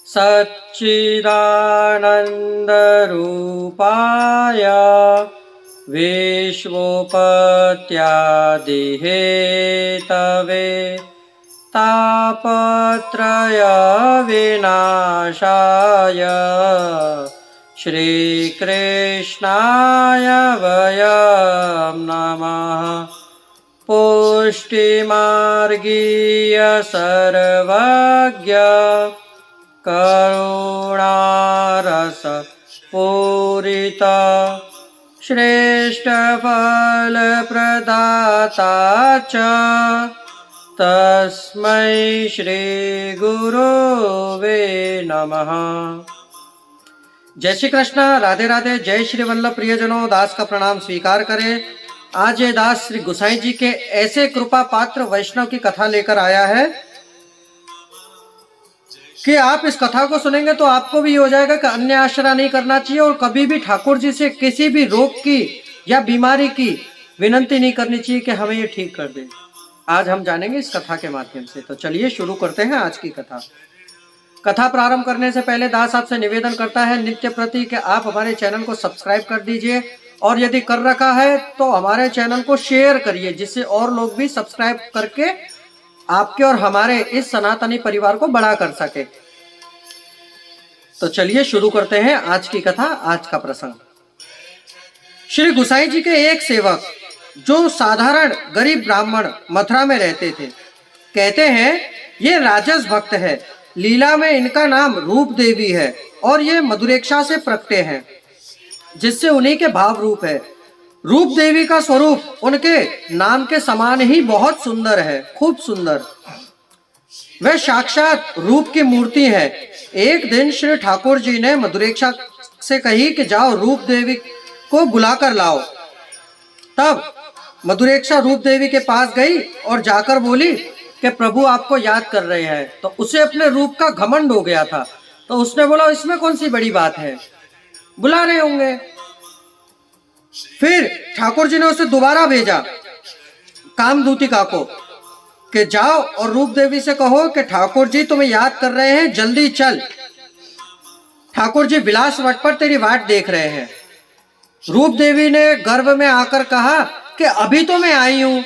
सच्चिदानन्दरूपाय विश्वोपत्यादिहेतवे तापत्रयविनाशाय श्रीकृष्णाय वयं नमः। पुष्टिमार्गीय सर्वज्ञ करुणारस पूरिता श्रेष्ठफलप्रदाता च तस्मै श्रीगुरुवे नमः। जय श्री कृष्ण, राधे राधे। जय श्री वल्लभ प्रियजनों, दास का प्रणाम स्वीकार करें। आज ये दास श्री गुसाई जी के ऐसे कृपा पात्र वैष्णव की कथा लेकर आया है कि आप इस कथा को सुनेंगे तो आपको भी हो जाएगा कि अन्य आश्रय नहीं करना चाहिए और कभी भी ठाकुर जी से किसी भी रोग की या बीमारी की विनती नहीं करनी चाहिए कि हमें ये ठीक कर दे। आज हम जानेंगे इस कथा के माध्यम से। तो चलिए शुरू करते हैं आज की कथा। कथा प्रारंभ करने से पहले दास आपसे निवेदन करता है नित्य प्रति कि आप हमारे चैनल को सब्सक्राइब कर दीजिए और यदि कर रखा है तो हमारे चैनल को शेयर करिए, जिससे और लोग भी सब्सक्राइब करके आपके और हमारे इस सनातनी परिवार को बड़ा कर सके। तो चलिए शुरू करते हैं आज की कथा, आज का प्रसंग। श्री गुसाई जी के एक सेवक जो साधारण गरीब ब्राह्मण मथुरा में रहते थे, कहते हैं ये राजस भक्त है। लीला में इनका नाम रूप देवी है और ये मधुरेक्षा से प्रकटे हैं, जिससे उन्हीं के भाव रूप है। रूप देवी का स्वरूप उनके नाम के समान ही बहुत सुंदर है, खूब सुंदर। वह साक्षात रूप की मूर्ति है। एक दिन श्री ठाकुर जी ने मधुरेक्षा से कही कि जाओ रूप देवी को बुलाकर लाओ। तब मधुरेक्षा रूप देवी के पास गई और जाकर बोली कि प्रभु आपको याद कर रहे हैं। तो उसे अपने रूप का घमंड हो गया था, तो उसने बोला इसमें कौन सी बड़ी बात है, बुला रहे होंगे। फिर ठाकुर जी ने उसे दोबारा भेजा कामदूतिका को कि जाओ और रूप देवी से कहो कि ठाकुर जी तुम्हें याद कर रहे हैं, जल्दी चल। ठाकुर जी विलास वट पर तेरी वाट देख रहे हैं। रूप देवी ने गर्व में आकर कहा कि अभी तो मैं आई हूं,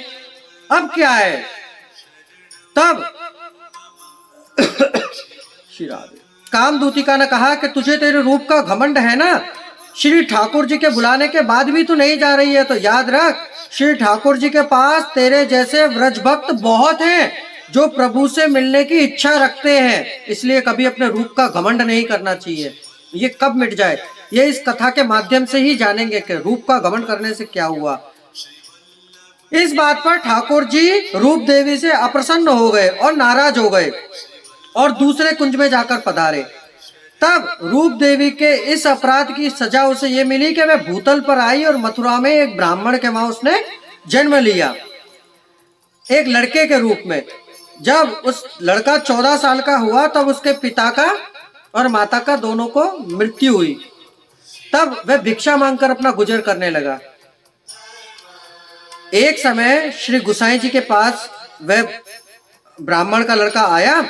अब क्या है। तब कामदूतिका ने कहा कि तुझे तेरे रूप का घमंड है ना, श्री ठाकुर जी के बुलाने के बाद भी तू नहीं जा रही है, तो याद रख श्री ठाकुर जी के पास तेरे जैसे व्रज भक्त बहुत हैं जो प्रभु से मिलने की इच्छा रखते हैं, इसलिए कभी अपने रूप का घमंड नहीं करना चाहिए। ये कब मिट जाए, ये इस कथा के माध्यम से ही जानेंगे कि रूप का घमंड करने से क्या हुआ। इस बात पर ठाकुर जी रूप देवी से अप्रसन्न हो गए और नाराज हो गए और दूसरे कुंज में जाकर पधारे। तब रूप देवी के इस अपराध की सजा उसे ये मिली कि वह भूतल पर आई और मथुरा में एक ब्राह्मण के वहां उसने जन्म लिया, एक लड़के के रूप में। जब उस लड़का 14 साल का हुआ तब उसके पिता का और माता का दोनों को मृत्यु हुई। तब वह भिक्षा मांगकर अपना गुजर करने लगा। एक समय श्री गुसाई जी के पास वह ब्राह्मण का लड़का आया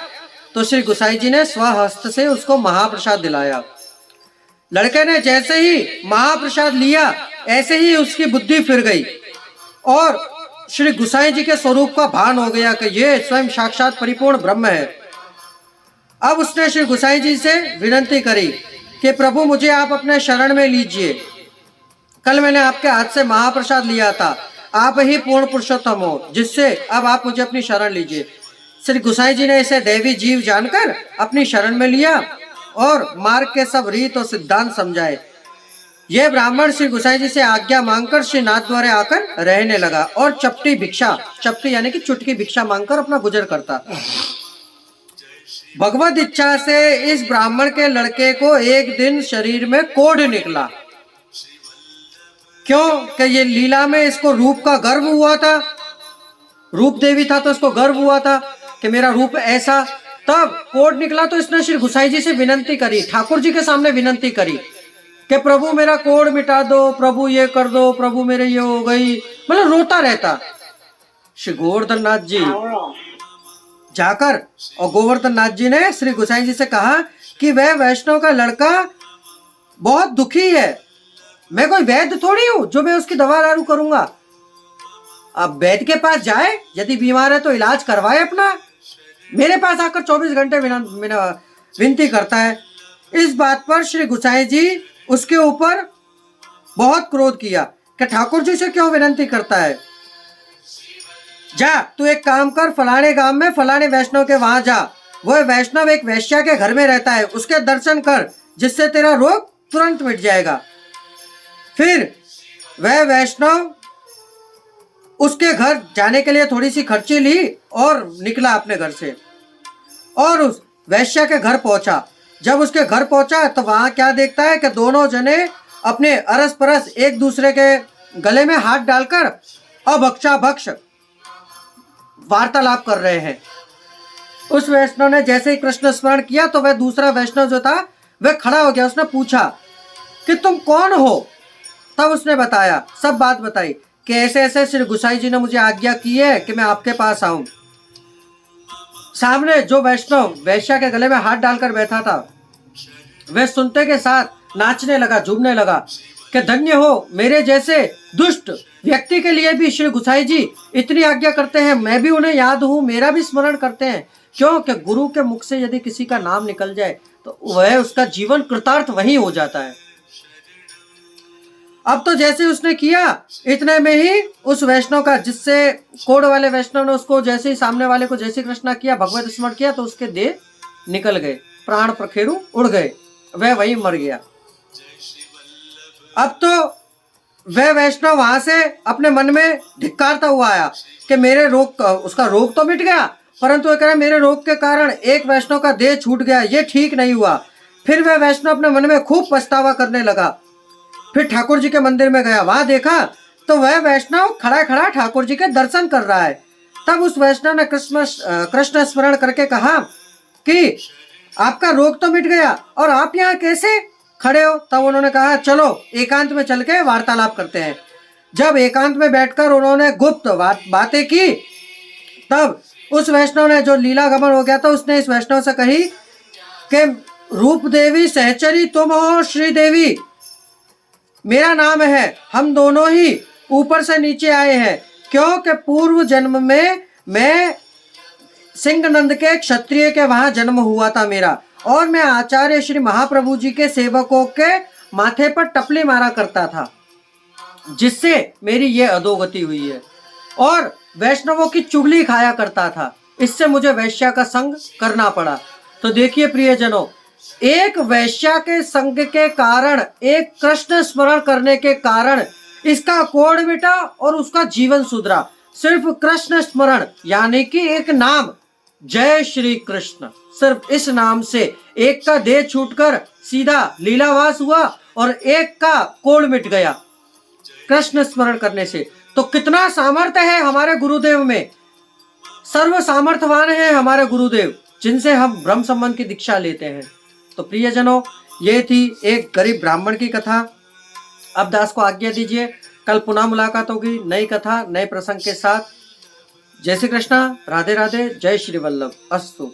तो श्री गुसाई जी ने स्वहस्त से उसको महाप्रसाद दिलाया। लड़के ने जैसे ही महाप्रसाद लिया ऐसे ही उसकी बुद्धि फिर गई और श्री गुसाई जी के स्वरूप का भान हो गया कि ये स्वयं साक्षात परिपूर्ण ब्रह्म है। अब उसने श्री गुसाई जी से विनती करी कि प्रभु मुझे आप अपने शरण में लीजिए, कल मैंने आपके हाथ से महाप्रसाद लिया था, आप ही पूर्ण पुरुषोत्तम हो, जिससे अब आप मुझे अपनी शरण लीजिए। श्री गुसाई जी ने इसे देवी जीव जानकर अपनी शरण में लिया और मार्ग के सब रीत और सिद्धांत समझाए। यह ब्राह्मण श्री गुसाई जी से आज्ञा मांगकर श्री नाथ द्वारे आकर रहने लगा और चपटी भिक्षा, चपटी यानी कि चुटकी भिक्षा मांगकर अपना गुजर करता। भगवत इच्छा से इस ब्राह्मण के लड़के को एक दिन शरीर में कोढ़ निकला। क्यों कि ये लीला में इसको रूप का गर्व हुआ था, रूप देवी था तो इसको गर्व हुआ था कि मेरा रूप ऐसा। तब कोढ़ निकला तो इसने श्री गुसाई जी से विनती करी, ठाकुर जी के सामने विनती करी कि प्रभु मेरा कोढ़ मिटा दो, प्रभु ये कर दो, प्रभु मेरे ये हो गई, मतलब रोता रहता। श्री गोवर्धन नाथ जी जाकर और गोवर्धन नाथ जी ने श्री गोसाई जी से कहा कि वह वैष्णव का लड़का बहुत दुखी है, मैं कोई वैद्य थोड़ी हूं जो मैं उसकी दवा दारू करूंगा। अब वैद्य के पास जाए, यदि बीमार है तो इलाज करवाए अपना, मेरे पास आकर 24 घंटे विनती करता है। इस बात पर श्री गोसाई जी उसके ऊपर बहुत क्रोध किया कि ठाकुर जी से क्यों विनती करता है, जा तू एक काम कर, फलाने गांव में फलाने वैष्णव के वहां जा, वह वैष्णव एक वैश्या के घर में रहता है, उसके दर्शन कर, जिससे तेरा रोग तुरंत मिट जाएगा। फिर वह वैष्णव उसके घर जाने के लिए थोड़ी सी खर्ची ली और निकला अपने घर से और उस वैश्या के घर पहुंचा। जब उसके घर पहुंचा तो वहां क्या देखता है कि दोनों जने अपने अरस परस एक दूसरे के गले में हाथ डालकर अभक्षाभक्ष वार्तालाप कर रहे हैं। उस वैष्णव ने जैसे ही कृष्ण स्मरण किया तो वह दूसरा वैष्णव जो था वह खड़ा हो गया। उसने पूछा कि तुम कौन हो? तब उसने बताया, सब बात बताई कि ऐसे ऐसे श्री गोसाई जी ने मुझे आज्ञा की है कि मैं आपके पास आऊं। सामने जो वैष्णव वैश्या के गले में हाथ डालकर बैठा था वह सुनते के साथ नाचने लगा, झूमने लगा कि धन्य हो, मेरे जैसे दुष्ट व्यक्ति के लिए भी श्री गोसाई जी इतनी आज्ञा करते हैं, मैं भी उन्हें याद हूं, मेरा भी स्मरण करते हैं। क्यों कि गुरु के मुख से यदि किसी का नाम निकल जाए तो वह उसका जीवन कृतार्थ वही हो जाता है। अब तो जैसे उसने किया, इतने में ही उस वैष्णव का, जिससे कोड वाले वैष्णव ने उसको जैसे ही सामने वाले को जैसे कृष्णा किया, भगवत स्मरण किया, तो उसके देह निकल गए, प्राण प्रखेरु उड़ गए, वह वहीं मर गया। अब तो वह वैष्णव वहां से अपने मन में धिक्कारता हुआ आया कि मेरे रोग, उसका रोग तो मिट गया, परंतु कह रहा मेरे रोग के कारण एक वैष्णव का देह छूट गया, ये ठीक नहीं हुआ। फिर वह वैष्णव अपने मन में खूब पछतावा करने लगा। फिर ठाकुर जी के मंदिर में गया, वहां देखा तो वह वैष्णव खड़ा खड़ा ठाकुर जी के दर्शन कर रहा है। तब उस वैष्णव ने कृष्ण स्मरण करके कहा कि आपका रोग तो मिट गया और आप यहाँ कैसे खड़े हो? तब उन्होंने कहा चलो एकांत में चल के वार्तालाप करते हैं। जब एकांत में बैठकर उन्होंने गुप्त बातें की, तब उस वैष्णव ने, जो लीला गमन हो गया था, उसने इस वैष्णव से कही कि रूप देवी सहचरी तुम हो श्री देवी, मेरा नाम है, हम दोनों ही ऊपर से नीचे आए हैं, क्योंकि पूर्व जन्म में मैं सिंहनंद के क्षत्रिय के वहां जन्म हुआ था मेरा, और मैं आचार्य श्री महाप्रभु जी के सेवकों के माथे पर टपली मारा करता था, जिससे मेरी ये अधोगति हुई है, और वैष्णवों की चुगली खाया करता था, इससे मुझे वैश्या का संग करना पड़ा। तो देखिए प्रियजनों, एक वैश्या के संग के कारण, एक कृष्ण स्मरण करने के कारण इसका कोढ़ मिटा और उसका जीवन सुधरा। सिर्फ कृष्ण स्मरण, यानी कि एक नाम, जय श्री कृष्ण, सिर्फ इस नाम से एक का देह छूटकर सीधा लीलावास हुआ और एक का कोढ़ मिट गया कृष्ण स्मरण करने से। तो कितना सामर्थ्य है हमारे गुरुदेव में, सर्व सामर्थ्यवान है हमारे गुरुदेव, जिनसे हम ब्रह्म संबंध की दीक्षा लेते हैं। तो प्रियजनों, ये थी एक गरीब ब्राह्मण की कथा। अब दास को आज्ञा दीजिए, कल पुनः मुलाकात होगी नई कथा नए प्रसंग के साथ। जय श्री कृष्णा, राधे राधे, जय श्री वल्लभ, अस्तु।